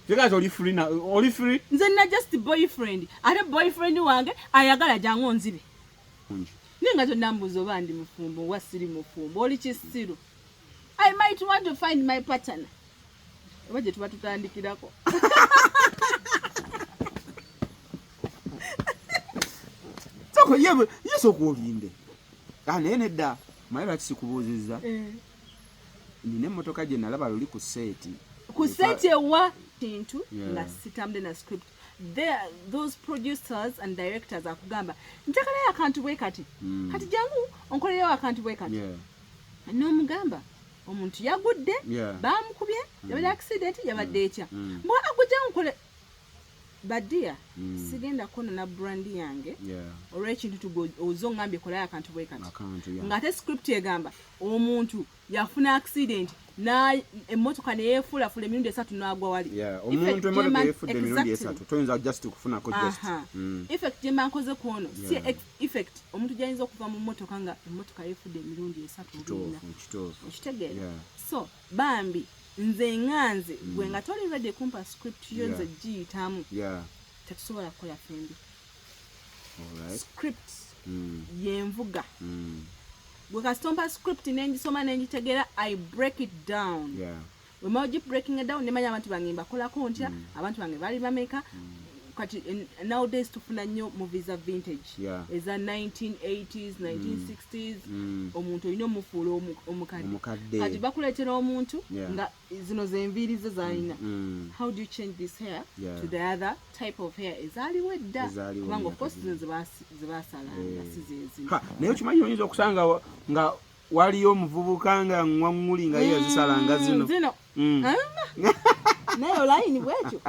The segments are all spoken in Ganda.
Because oli free na oli free. Nze na just boyfriend. Ate boyfriend wange ayagala jangu onzibe. Ninga to nambuzo bandi mufumbo wasiri mufumbo oli kisiru. I might want to find my partner. Waje tuba tutandikirako. Soko yebo yeso kuolinde. Nene da mayira kisikubuziza. Nine motoka je nalaba luli ku seti. Ku seti ewa tintu nga sitamde na script. Those producers and directors akugamba ntakala ya akantu bwe kati. Kati jangu onkoleyo akantu bwe kati. No mugamba omuntu yagudde bamukubye yabadde accident yabadde etya. Mbwa agujja nkole badia sigenda kono na brand yange olw'ekintu tugo ozongambye kolayo akantu bwe kati ng'ate script egamba omuntu yafuna accident na emmotoka neyeefulafula emirundi 3 n'agwa wali omuntu emmotoka yeefudde emirundi 3 toyinza just kufunako just effect gye mba nkoze kuono si effect omuntu gyayinza okuva mu mmotoka nga emmotoka yeefudde emirundi 3 okitegeera so bambi nze nganze gwe nga toli ready kumpa script yo nze giyitamu tetusobola kukola fembi script yenvuga gwe kasitompa script nengisoma nengitegera I break it down when I breaking it down nemanya abantu bange mbakolako ntya abantu bange bali bameka kati nowadays tufuna nnyo movies of vintage eza 1980s 1960s omuntu olina omufuula omukadde kati bakuleetera omuntu nga zino zenviiri ze zalina how do you change this hair to the other type of hair ezaaliwo edda kubanga of course zino zebasalanga sizezino naye kimanyi oyinza okusanga nga waliyo omuvubuka nga ngwaŋŋuli nga ye yazisalanga zino naye olayini bwekyo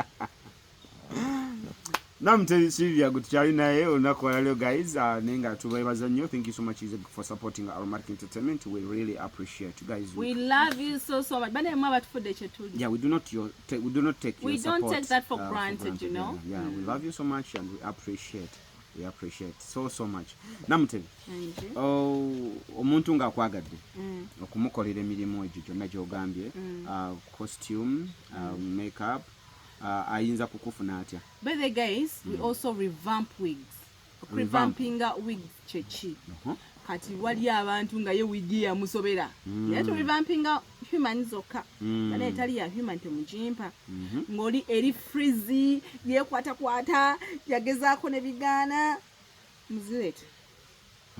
Namte Sylvia Gutchari naye olunaku lwaleero guys nenga tubayebaza nnyo. Thank you so much for supporting Aromatic Entertainment. We really appreciate you guys. We love you so much. Bane mwa batufudde kyetuli. Yeah, we do not take your support. We don't take that for granted, you know. Yeah, we love you so much and we appreciate so much. Namte. Omuntu nga akwagadde okumukolera emirimu egyo gyonna gy'ogambye costume, makeup ayinza kukufuna atya. By the guys, we also revamp wigs. Revampinga wigs chechi. Kati wali abantu nga ye wigi ya musobera. Yetu revampinga human zoka. Bale etali ya human temujimpa. Ngoli eri frizzy yekwata yagezaako ne bigana muzilete.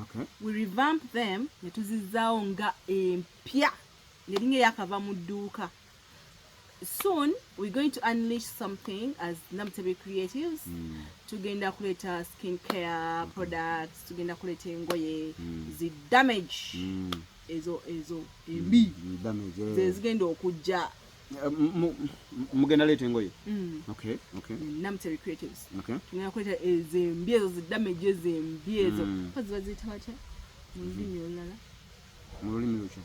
Okay. We revamp them netuzizaawo nga empya. Ngeringe yakava mu dduuka. Soon we're going to unleash something as Namtebe Creatives. Tugenda kuleta skincare products, tugenda kuleta engoye zi damage ezo embi damage zigenda okujja mugenda leta engoye. Okay. Namtebe Creatives. Okay. Tugenda kuleta ezembi ezo zi damage ezembi ezo kazi bazita batya mulimi olala mulimi lucha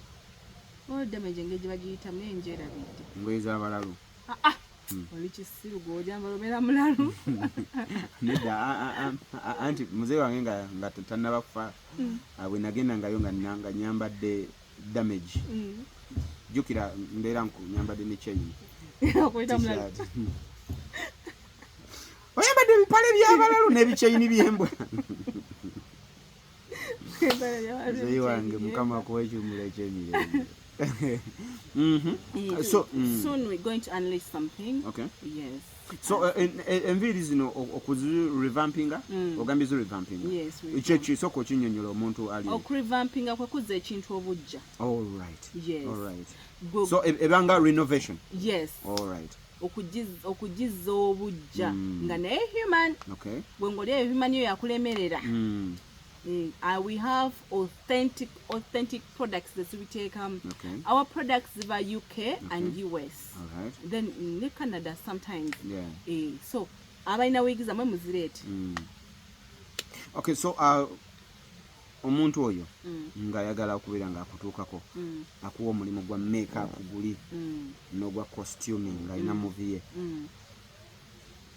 damage engege bagiyita menjera bidde ngoye z'abalalu oli kisiru gw'ojamba lomera mulalu nedda anti muzee wange nga tannaba kufa bwe nagenda ngayo nga nyambadde damage jjukira mbeera nyambadde ne chain oyambadde ebipale by'abalalu n'ebichaini by'embwa muzee wange mukama akuwa ekyumula ekyemirembe. So soon we're going to unleash something. Okay. Yes. So enviri zino okuzi revampinga ogambye zo revampinga. Yes. Ekyeki soko kinyonyola omuntu ali. Revampinga kwe kuza ekintu obujja. All right. Yes. All right. So ebanga renovation. Yes. All right. Okugiza obujja nga naye human. Okay. Bwe ngoli human yo yakulemerera. We have authentic products that we take. Okay. Our products are UK and US. All right. Then in Canada sometimes. Yeah. So abaina wigiza mwe muzirete. Okay, so omuntu oyo nga ayagala okubeera nga akutuukako akuwa omulimu gwa makeup guli n'ogwa costuming nga alina movie ye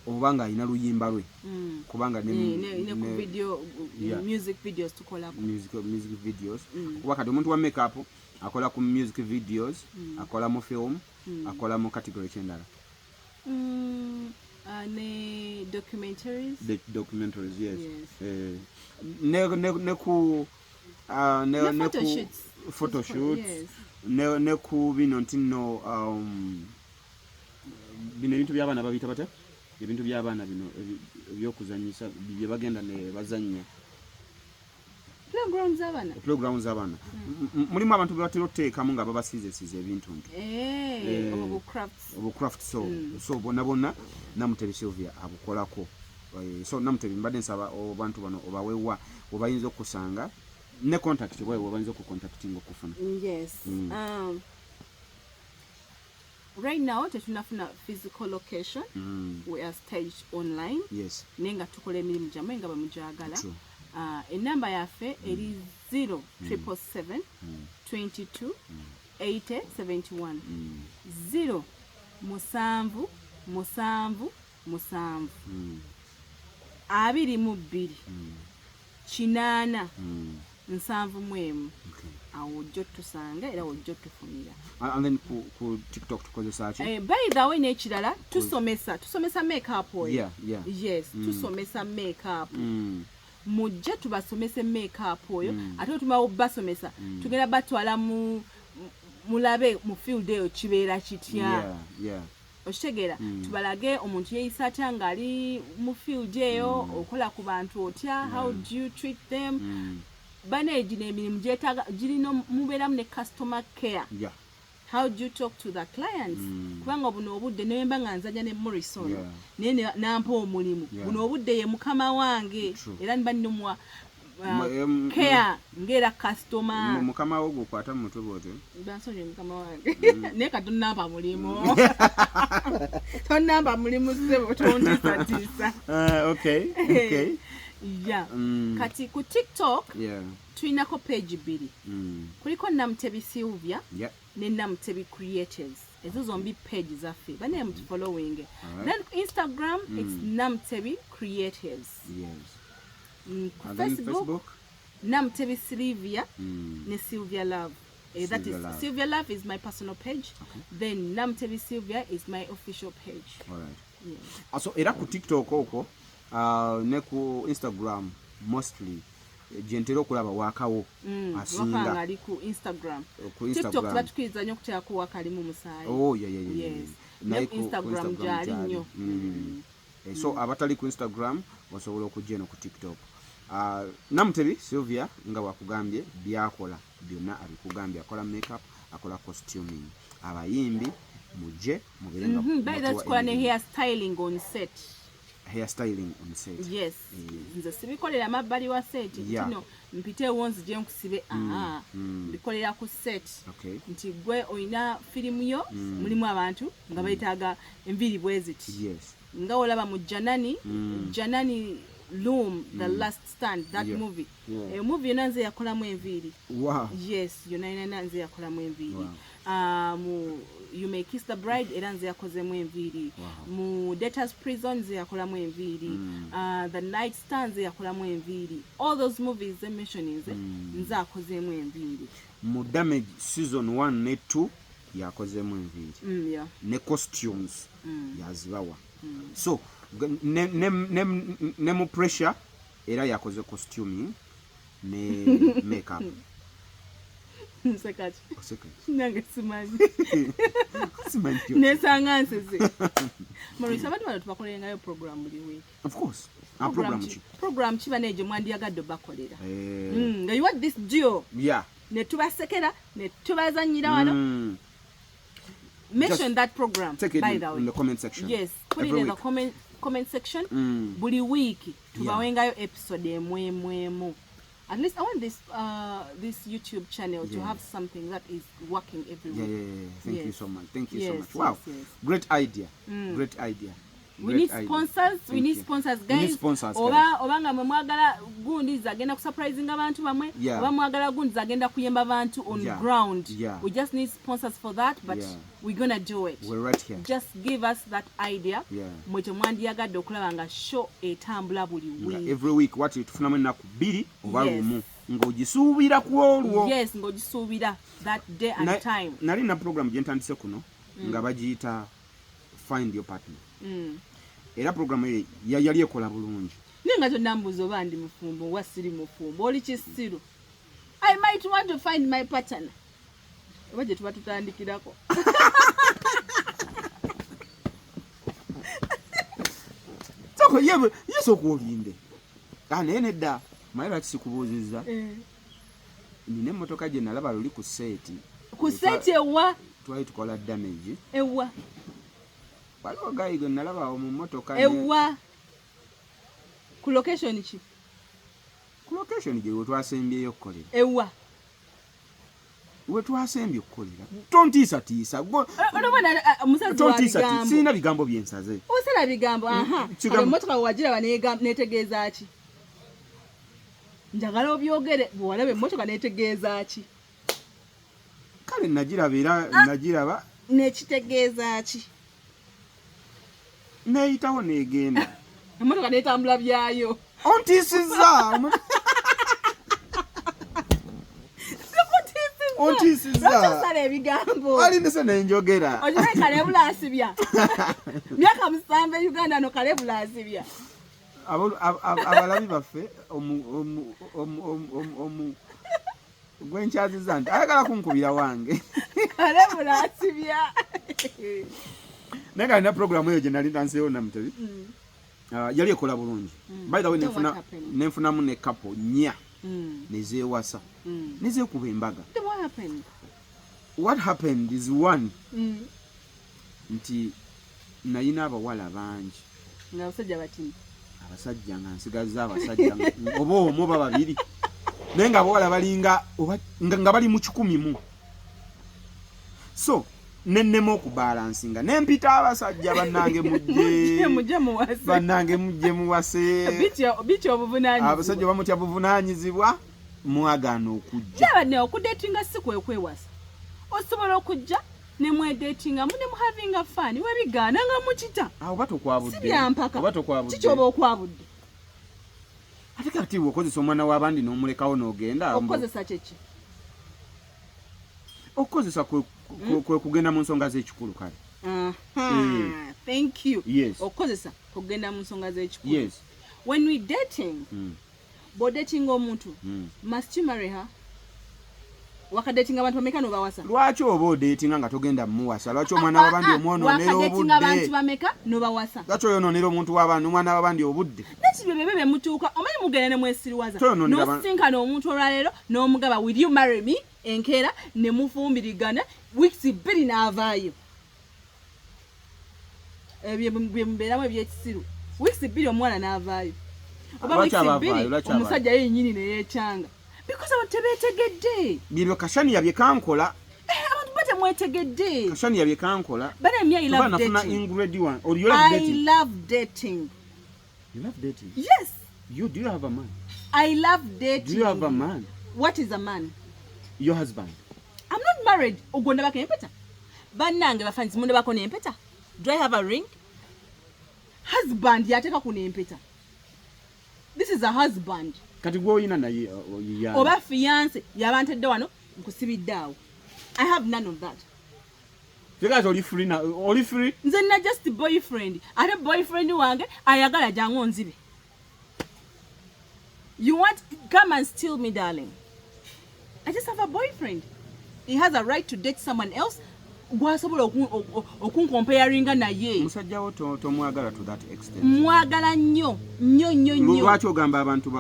obanga alina luyimba lwe kubanga ne ku video music videos tukola music videos kuba kati omuntu wa makeup akola ku music videos akola mu film akola mu category kyendala Ne documentaries. The documentaries, yes. Yes. Ne ku photo shoots. Yes. Ne ku bino ntino bino ebintu by'abaana babita bata ebintu by'abaana bino ebyokuzanyisa bye bagenda ne bazannya programs z'abaana. Mulimu abantu bebatera okuteekamu nga babasiize ebintu obucraft so bonna Namutebi Sylvia abukolako. So Namutebi mbadde nsaba abantu bano obawewa obayinza okusanga ne contact bwe bayinza okucontacting okufuna. Yes. Right now tetunafuna physical location. We are staged online. Yes. Nenga tukola emirimu gyamwe nga bamujagala. Enamba yaffe eri 0777 22 80 71 0 musanvu musanvu musanvu 22 kinaana nsanvu mwemu. Awo jjo tusanga era wojjo tufunira. And then ku TikTok tukozesa ki? By the way n'ekirala tusomesa makeup oyo. Yeah. Yes, tusomesa makeup. Mujja tubasomese makeup oyo ate tumawo basomesa tugenda batwala mulabe mu field eyo kibeera kitya. Okitegeera tubalage omuntu yeeyisa atya ng'ali mu field eyo okola ku bantu otya, how do you treat them. Baneegi n'emirimu gyetaaga girina mubeeramu ne customer care. How do you talk to the clients? Kubanga buno obudde nemba nga nzanya ne Morrison naye nampa omulimu buno obudde ye mukama wange era niba nnumwa care ngera customer. Mukama wo gukwata mu mutwe bwote bansonye mukama wange naye katonamba mulimu tonamba mulimu sebo tondisatiisa. Okay. Yeah. Kati ku TikTok tuinako page 2. Kuliko Namutebi Sylvia ne Namutebi Creators. Ezo zombi page zaffe. Bane mu following. Then Instagram it's Namutebi Creators. Yes. Facebook Namutebi Sylvia ne Sylvia Love. That is Love. Sylvia Love is my personal page. Then Namutebi Sylvia is my official page. All right. Yeah. So era ku TikTok oko ne ku Instagram mostly jentero okulaba wakawo asinga wakanga ali ku Instagram. TikTok batukiriza nnyo okuteeka ku wakali mu musaayi. Yes. Ne Instagram jali nnyo. So abatali ku Instagram wasobola okujja no ku TikTok. Namutebi Sylvia nga wakugambye byakola byonna abikugambye, akola makeup, akola costuming, abayimbi mujje muberenga. By that's kola ne hair styling on set. Yes. Nze sibikolera mabbali wa set kino mpite wonzi gye nkusibe bikolera ku set. Nti gwe oyina firimu yo mulimu abantu nga bayitaaga enviri bweziti nga olaba mu Janani Loom, the last stand, that movie. Movie yona nze yakolamu enviri. Yes, yona nze yakolamu enviri. You May Kiss the Bride era nze yakozemu enviri. Mu Debtor's Prison nze yakolamu enviri. The Night Stand nze yakolamu enviri. All those movies they mentioning nze akozemu enviri. Mu Damage season 1 ne 2 yakozemu enviri. Ne costumes yazibawa. So ne mu Pressure era yakoze costuming ne makeup. Sekati. Nange simanyi. Nesanga nsese. Morisa abantu bano tubakolengayo program buli week. Of course. Program chiba neje mwandiyagadde bakolera. Nga you want this deal. Ne tubasekera, ne tubazanyira wano. Mention that program take it by the way. In the comment section. Yes, put it in the comment section. Buli week tubawengayo episode emwemwemu. At least I want this YouTube channel to have something that is working everywhere. Thank you so much. So much. Wow. Great idea. Great idea. We need sponsors. We need sponsors, guys. Obanga mwagala gundi zagenda kusurprising abantu bamwe. Oba mwagala gundi zagenda kuyemba abantu on ground. We just need sponsors for that, but we're gonna do it. We're right here. Just give us that idea. Mweche mwandiyagadde okulaba nga show etambula buli week. Every week what tufunamu ennaku 2 oba 1 ng'ogisuubira ku olwo. Yes, ng'ogisuubira that day and time. Nali na program gye ntandise kuno nga bagiyita find your partner. Era programu ye yali ekola bulungi. Ninga tonambuzo bandi mufumbo wasiri mufumbo oli kisiru. I might want to find my partner. Waje tuba tutandikirako. Soko yebe yeso kuolinde. Kana enedda mayira kisikubuziza. Nine motoka je nalaba luli ku seti. Ku seti ewa twali tukola damage. Ewa. Waliwo gayigo nalaba mu motoka ewa. Ku location ki? Ku location je wetwasembyeyo okukolera. Ewa. Wetwasembye okukolera. Tontiisa. Omusazi wa bigambo. Sina bigambo byensaze. Osala bigambo, aha. Kale motoka wajira netegeeza ki? Njagala obyogere bw'olabe motoka netegeeza ki? Kale nagiraba nekitegeeza ki? Neyitawo negenda. Emotoka netambula byayo. Ontiisiza. Osala ebigambo. Ali ndese nenjogera. Ojira kale bulasibya. Myaka 7 Uganda no kale bulasibya. Abalabi baffe gwenkyaziza nti ayagala kunkubira wange. Kale bulasibya. Naye na programu eyo gye nali ndanseewo namutebi. Yali ekola bulungi. By the way nenfunamu ne couple nnya nezeewasa. Nezeekuba embaga. What happened is one. Nti nayina abawala bangi. Ng'abasajja batini. Abasajja nga nsigazza abasajja oba omu oba babiri. Naye nga abawala balinga nga bali mu 100. So nennema okubalansinga nempita abasajja bannange mujje muwase bityo obuvunaanyizibwa abasajja bamutya buvunaanyizibwa mwagana okujja yaba ne okudatinga si kwewasa osobola okujja ne mwedatinga mune mu having a fun webigaana nga mukita awo batokwabudde kikyoba okwabudde ate kati okozesa omwana w'abandi n'omulekawo n'ogenda okozesa kyeki okozesa kwe kugenda mu nsonga z'ekikulu kale. Thank you. Yes. Okozesa kugenda mu nsonga z'ekikulu. Yes. When we dating, dating omuntu, must you marry her? Wakadetinga abantu bameka no bawasa. Lwaki oba odetinga nga togenda muwasa? Lwaki omwana w'abandi omwonoonera obudde? Wakadetinga abantu bameka no bawasa. Lwaki oyonoonera omuntu w'abantu omwana w'abandi obudde? Nakibyo bebe mutuuka omanyi mugenda ne mwesiriwaza. N'osinkana omuntu olwaleero n'omugaba will you marry me? Enkeera ne mufumbirigana weeks 2 n'avaayo. Bye mubeeramu ebyekisiru. Weeks 2 omwana n'avaayo. Oba weeks 2 omusajja yennyini ne yeekyanga. Because abantu tebeetegedde. Bibyo Kashani yabye kankola. Abantu batemwetegedde. Kashani yabye kankola. But I love dating. I love dating. You love dating? Yes. Do you have a man? I love dating. Do you have a man? What is a man? Your husband. I'm not married. Ugonda bako empeta. Banange bafanzi munde bako ne empeta. Do I have a ring? Husband yateka ku ne empeta. This is a husband. Kati gwoyina naye ya. Oba fiance yabantedde wano nkusibidde awo. I have none of that. Because oli free na oli free. Nze na just boyfriend. Ate boyfriend wange ayagala jangu nzibe. You want come and steal me, darling. I just have a boyfriend. He has a right to date someone else. Gwasobola okuncomparinga naye. Musajja wo tomwagala to that extent. Mwagala nnyo. Lwaki ogamba abantu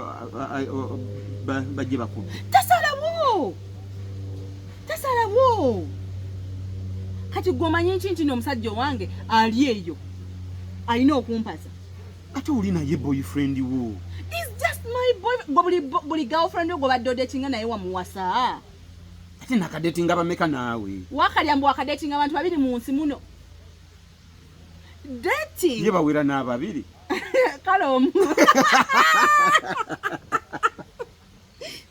bajje bakubbe? Tasalawo. Kati gomanyi nti omusajja wange ali eyo. Alina okumpasa. Ate oli naye boyfriend wo. He's just my boyfriend. Buli girlfriend go badde dating naye wamuwasa. Ate nakadatinga bameka naawe. Wakalyambo wakadatinga abantu babiri mu nsi muno. Dating. Ye bawera n'ababiri. Kalomu.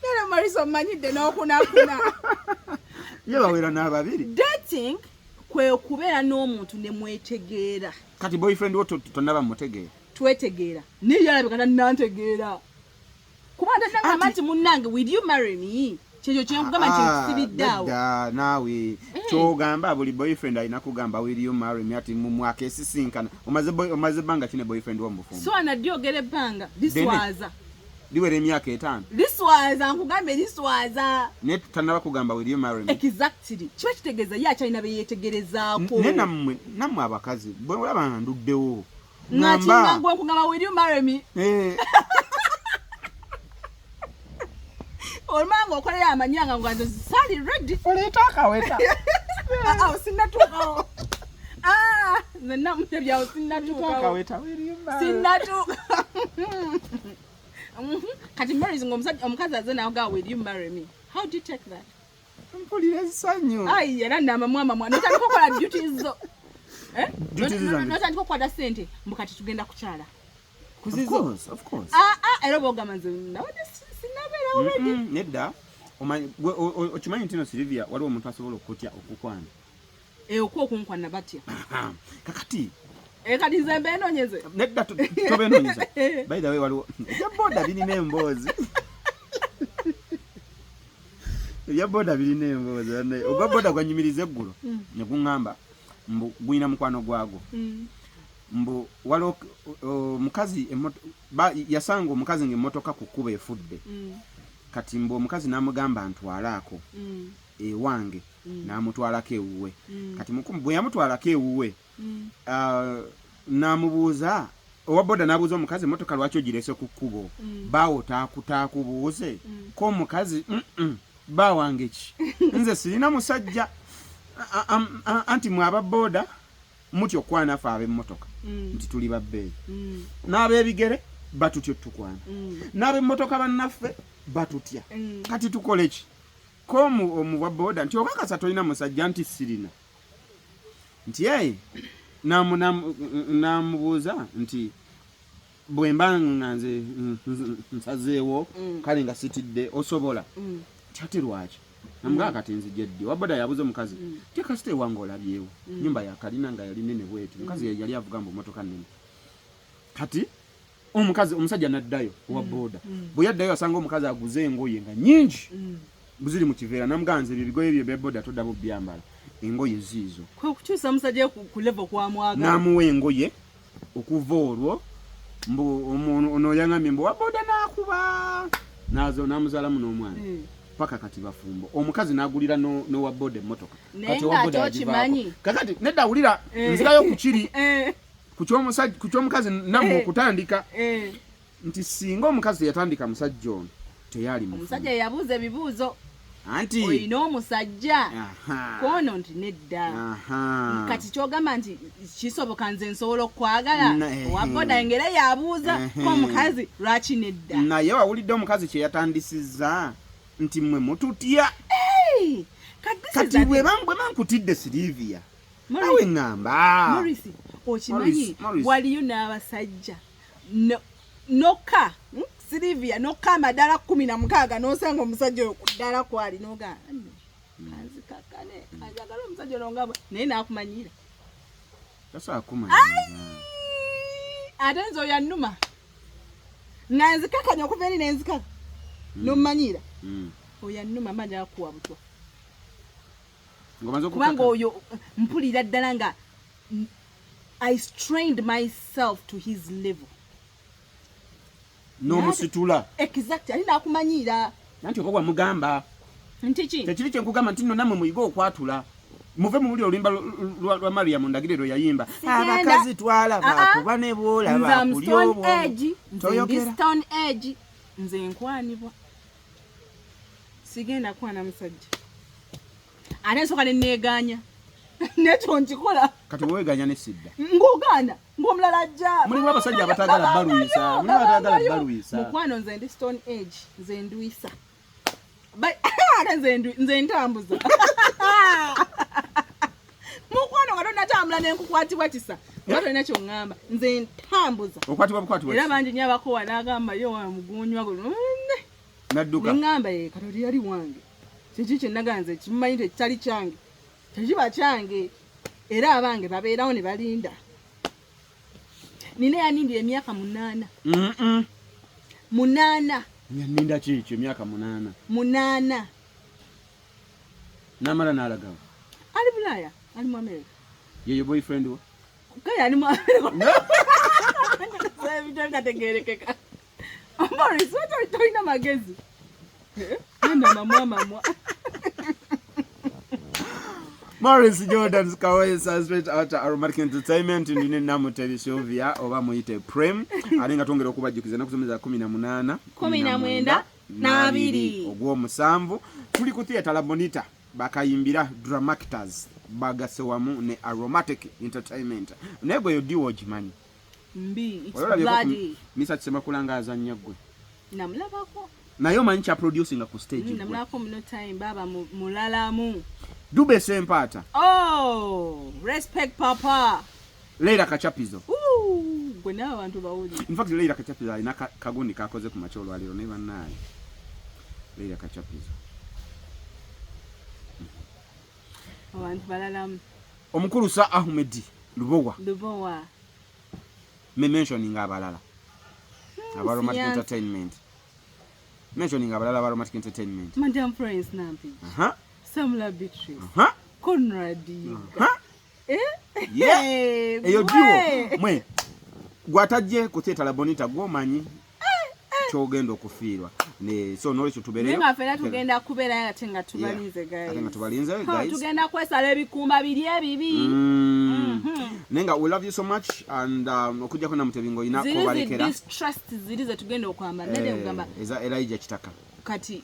Nana Mariso manyide n'okunakuna. Ye bawera n'ababiri. Dating kwe kubeera n'omuntu ne mwetegeera. Kati boyfriend wo tonaba mutegeera. Twetegeera. Niyo yalabika nantegeera. Kubanda nanga mati munnange will you marry me? kyekyo kyekugamba nti sibiddeawo naawe kyogamba buli boyfriend alina kugamba will you marry me ati mu mwaka esisinkana omaze ebbanga kine boyfriend womufumbo so anadyogera ebbanga liswaza liwera emyaka 5 liswaza nkugambe liswaza naye tanaba kugamba will you marry me exactly kiba kitegeeza ye akyalina beyetegerezaako naye nammwe abakazi bwe olaba nduddewo ngakingangwe nkugamba will you marry me olumanga okolera amanyanga nga nze sali ready oleeta akaweta sinnatuukawo nze namutebyawo sinnatuukawo kati marries omukazi aze nawogaa will you marry me how do you take that mpulira essanyu ayi era namamwamamwa notandika okukola duties zo notandika okukwata ssente mbukati tugenda kukyala kuzizo era bwogamba nze nawadde sinnabeerawo ready nedda okimanyi nti no Silvia waliwo omuntu asobola okutya okukwana okwo okunkwana batya kakati kati nze mbeenoonyeze nedda tobenoonyeza by the way waliwo ebya boda birina emboozi ebya boda birina emboozi ogwa boda gwanyumiriza eggulo ne guŋŋamba mbu guyina mukwano gwagwo mbu waliwo omukazi yasanga omukazi ng'emmotoka ku kkuba efudde kati mbu omukazi n'amugamba ntwalaako ewange n'amutwalako ewuwe kati bwe yamutwalako ewuwe n'amubuuza owa boda n'abuuza omukazi emmotoka lwaki ogirese ku kkubo baawo taakubuuze ko omukazi baawange ki nze sirina musajja anti mwe aba boda mutya okwana ffe ab'emmotoka nti tuli babbeeyi n'ab'ebigere batutya tukwana n'ab'emmotoka bannaffe batutya kati tukole ki ko omuwa boda nti okakasa tolina musajja nti sirina nti namubuuza nti bwe mba nga nze nsazeewo kale nga sitidde osobola ate lwaki namugaa kati nzije ddi waboda yabuze omukazi tekasita ewange olabyewo nyumba yakalina nga yali nene bweti omukazi yali avuga mbu motoka nene kati omusajja naddayo owa boda bwe yaddayo asanga omukazi aguze engoye nga nyingi buziri mu kiveera namugaa nze ebigoye bye beboda toddamu byambala engoye ziizo kukyusa musajja ku level kwamwaga n'amuwa engoye okuva olwo mbu ono yangambye mbu waboda n'akuba nazo n'amuzaalamu n'omwana paka kati bafumbo omukazi n'agulira n'owa boda emmotoka kati owa boda agivaako kakati nedda awulira nzirayo ku kiri ku ky'omukazi nammwe okutandika nti singa omukazi yatandika musajja ono teyali omusajja yabuuza ebibuuzo anti olina omusajja kwono nti nedda kati kyogamba nti kisoboka nze nsobola okukwagala owaboda engeri yabuuza ko omukazi lwaki nedda naye wawulidde omukazi kye yatandisizza nti mmwe mututya kati bwe bankutidde Silvia nawe ŋŋamba Morris okimanyi waliyo n'abasajja nokka Silvia nokka amadala 16 n'osanga omusajja oyo ku ddala kwali n'ogamba kanzikakane kanjagala omusajja onongabwe naye n'akumanyira ate nze oyo annuma nga nzikakanya okuva eri nenzikaka n'omumanyira oyo annuma mba njagala kukuwa butwa kubanga oyo mpulira ddala nga I strained myself to his level n'omusitula exactly ali n'akumanyira nanti okogwa mugamba nti ki tekiri kyenkugamba nti nno nammwe muyige okwatula muve mu buli oluyimba lwa Mariam Ndagire lwe yayimba abakazi twala bakuba ne bwola bakuli obwo nze stone age nze nkwanibwa sigenda kwana musajja ate nsooka ne neeganya nekyo nkikola kati weeganya ne sidda ng'ogaana ng'omulala ajja mulimu abasajja abatagala baluyisa mukwano nze ndi stone age nze ndwisa ate nze ntambuza mukwano nga tonatambula nenkukwatibwa kisa nga tolina kyoŋŋamba nze ntambuza okwatibwa bukwatibwa era bangi nyo abakowa n'agamba yo wamugunywa nadduka neŋŋamba katoli yali wange kiki kyennaga nze kimumanyi tekitali kyange tekiba kyange era abange babeerawo ne balinda nina yanindira emyaka 8 yaninda kikyo emyaka 8 Namala nalagawa. Ali Bulaya, ali mu America. Your boyfriend wo? Kaya ali mu America. Sasa vitaka tegerekeka. Morris, what are you doing na magezi? Nenda mama. Morris Jordan Kawesa straight out Aromatic Entertainment ndine namu Sylvia oba muyite Prem alinga tongera okubajukiza nakusomeza 18 19 ogwo musanvu tuli ku theater La Bonita bakayimbira Dramactors bagase wamu ne Aromatic Entertainment nego yo diwo jimanyi mbi it's bloody misa tsema kulangaza nnyagwe namulabako nayo manyi cha producing ku stage namulako muno time baba mulalamu Dube Sempata. Oh, respect papa. Leila Kachapizo. Gwena abantu bawuli. In fact Leila Kachapizo ina kagundi kakoze ku macholo aliro neba naye. Leila Kachapizo. Abantu balalamu. Omukulu Sa Ahmed Lubowa. Me mentioning abalala. Aromatic Entertainment. Mentioning abalala Aromatic Entertainment. Madam Prince Nampi. Samla Beatrice. Conrad. Yeah. Eyo diwo. Mwe. Gwatajje ku theater La Bonita gwomanyi. Kyogenda okufiirwa. Ne so nole tubereyo. Nga fera tugenda kubeera ate nga tubalinze guys. Ate nga tubalinze guys. Tugenda kwesala ebikumba biri ebibi. Nenga we love you so much and okujja kona mutebingo ina kobalekera. This trust zirize tugenda okwamba nende ngamba. Eza Elijah Kitaka. Kati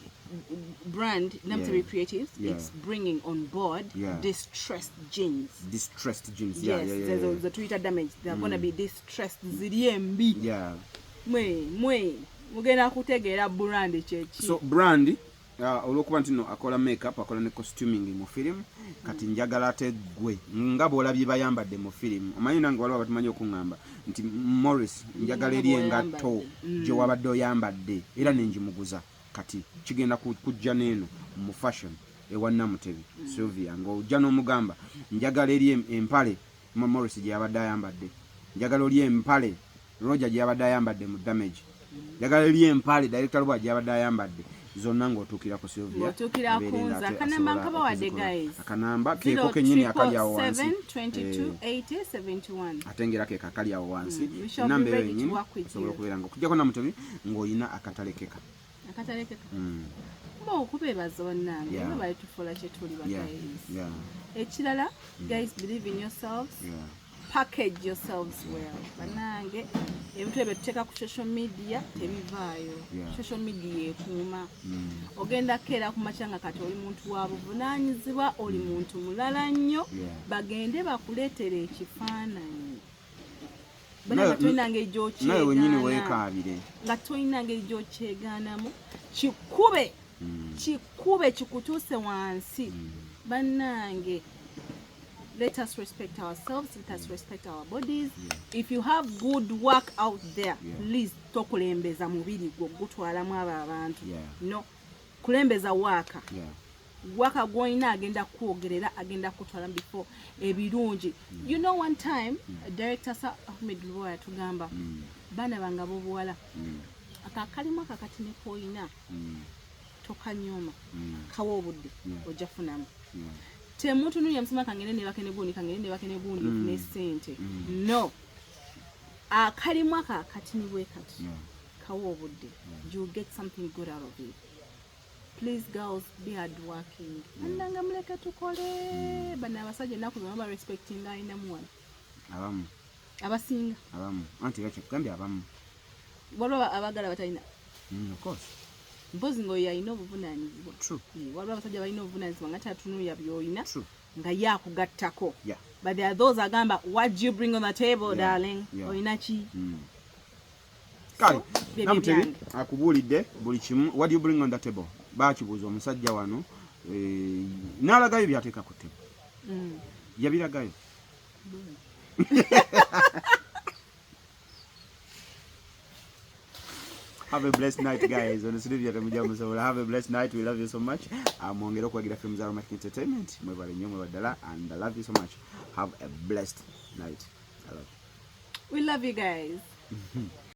brand Namtebi Creatives it's bringing on board distressed jeans. Yes, there's a Twitter damage. They're going to be distressed ziriembi. Mwe mugenda kutegeera brand chechi. So brand olokuba ntino akola makeup akola ne costuming mu film kati njagala ate gwe ngabo olabye bayambadde mu film omanyi nange waliwo batumanyi okungamba nti Morris njagala eri engatto gye wabadde oyambadde era nenjimuguza kati kigenda kujja neno mu fashion ewa Namutebi Sylvia ngo ojja n'omugamba njagala eri empale Morris gye yabadde ayambadde njagala eri empale Roger gye yabadde ayambadde mu damage njagala eri empale director Lwa gye yabadde ayambadde zonna ng'otuukira ku Sylvia otuukira kunza akanamba nkabawadde guys akanamba keeko kenyini akali awo wansi 7228071 atengera ke kakali awo wansi namba eyo yenyini osobola okubeera ng'okujjako Namutebi ng'olina akatalekeka Mo kubebaza bannange bali tufola kye tuli ba guys. Ekirala guys believe in yourselves. Package yourselves well. Bannange ebintu ebyo tuteeka ku social media tebivaayo. Social media ekuuma. Ogenda kera ku machanga kati oli muntu wa buvunaanyizibwa oli muntu mulala nnyo bagende bakuleetera ekifaananyi. Bana toinange joche nawe wenyini weekaabire nga toinange joche ganamu kikube kikutuuse wansi bannange let us respect ourselves, let us respect our bodies. If you have good work out there please tokulembeza mubiri gwo gutwalamu abantu no kulembeza waka waka gwoina agenda kwogerera agenda kutwala before ebirungi. You know one time director Sir Ahmed Lubowa yatugamba bana banga bobuwala akakalima kakati ne koina tokanyoma kawo obudde ojja funamu temuntu nuli yamusema kangene ne bakene gundi ne sente no akalimwa kakati ni bwekati kawo obudde you get something good out of it. Please girls be hardworking. Andanga muleke tukole bana abasajja naku baba respecting ina muwana abamu abasinga abamu anti gache kugambya abamu waliwo abagala batalina of course mpozi ngo yalina obuvunaanyizibwa waliwo abasajja balina obuvunaanyizibwa nga tatunuulira by'olina nga yakugattako but there are those agamba what do you bring on the table darling olina ki kale Namutebi akubuulidde buli kimu what do you bring on the table baakibuuza omusajja wano n'alagayo byateeka ku ttebo yabiragayo Have a blessed night guys. On Sylvia Tamujamusobola. Have a blessed night. We love you so much. Mwongera okwagira films Aromatic Entertainment. Mwebale nnyo mwebaddala and I love you so much. Have a blessed night. I love you. We love you guys.